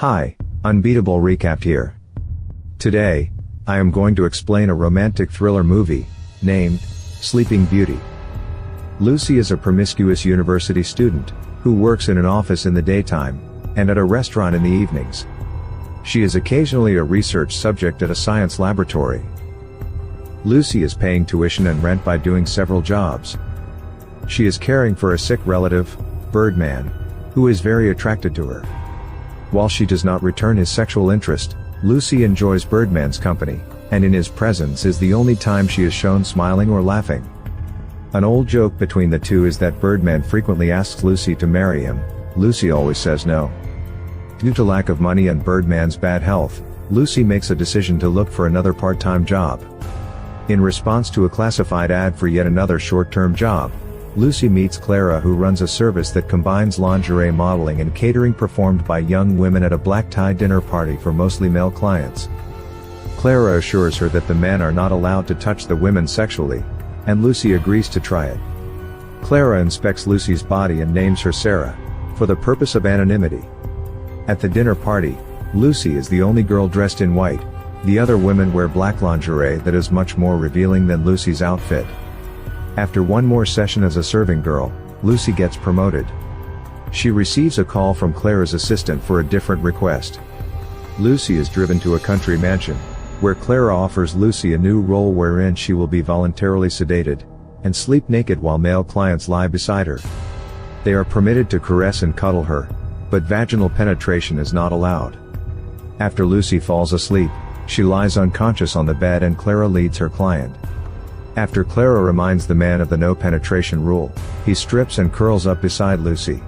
Hi, Unbeatable Recapped here. Today, I am going to explain a romantic thriller movie, named Sleeping Beauty. Lucy is a promiscuous university student, who works in an office in the daytime, and at a restaurant in the evenings. She is occasionally a research subject at a science laboratory. Lucy is paying tuition and rent by doing several jobs. She is caring for a sick relative, Birdman, who is very attracted to her. While she does not return his sexual interest, Lucy enjoys Birdman's company, and in his presence is the only time she is shown smiling or laughing. An old joke between the two is that Birdman frequently asks Lucy to marry him. Lucy always says no. Due to lack of money and Birdman's bad health, Lucy makes a decision to look for another part-time job. In response to a classified ad for yet another short-term job, Lucy meets Clara, who runs a service that combines lingerie modeling and catering performed by young women at a black-tie dinner party for mostly male clients. Clara assures her that the men are not allowed to touch the women sexually, and Lucy agrees to try it. Clara inspects Lucy's body and names her Sarah, for the purpose of anonymity. At the dinner party, Lucy is the only girl dressed in white. The other women wear black lingerie that is much more revealing than Lucy's outfit. After one more session as a serving girl, Lucy gets promoted. She receives a call from Clara's assistant for a different request. Lucy is driven to a country mansion, where Clara offers Lucy a new role wherein she will be voluntarily sedated, and sleep naked while male clients lie beside her. They are permitted to caress and cuddle her, but vaginal penetration is not allowed. After Lucy falls asleep, she lies unconscious on the bed and Clara leads her client. After Clara reminds the man of the no penetration rule, he strips and curls up beside Lucy.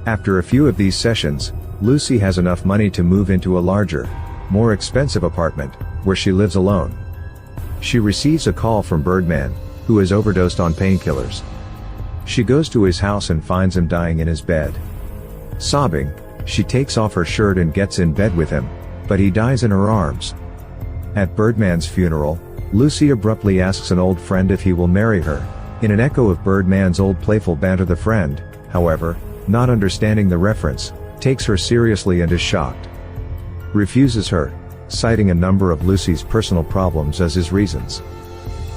After a few of these sessions, Lucy has enough money to move into a larger, more expensive apartment, where she lives alone. She receives a call from Birdman, who has overdosed on painkillers. She goes to his house and finds him dying in his bed. Sobbing, she takes off her shirt and gets in bed with him, but he dies in her arms. At Birdman's funeral, Lucy abruptly asks an old friend if he will marry her, in an echo of Birdman's old playful banter. The friend, however, not understanding the reference, takes her seriously and is shocked. Refuses her, citing a number of Lucy's personal problems as his reasons.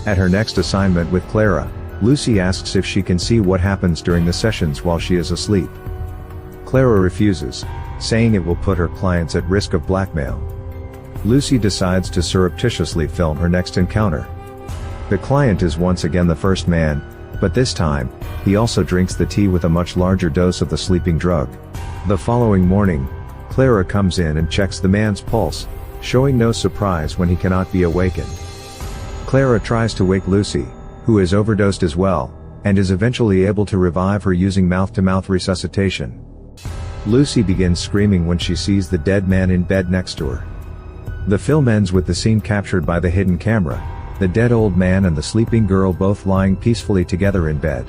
At her next assignment with Clara, Lucy asks if she can see what happens during the sessions while she is asleep. Clara refuses, saying it will put her clients at risk of blackmail. Lucy decides to surreptitiously film her next encounter. The client is once again the first man, but this time, he also drinks the tea with a much larger dose of the sleeping drug. The following morning, Clara comes in and checks the man's pulse, showing no surprise when he cannot be awakened. Clara tries to wake Lucy, who is overdosed as well, and is eventually able to revive her using mouth-to-mouth resuscitation. Lucy begins screaming when she sees the dead man in bed next to her. The film ends with the scene captured by the hidden camera, the dead old man and the sleeping girl both lying peacefully together in bed.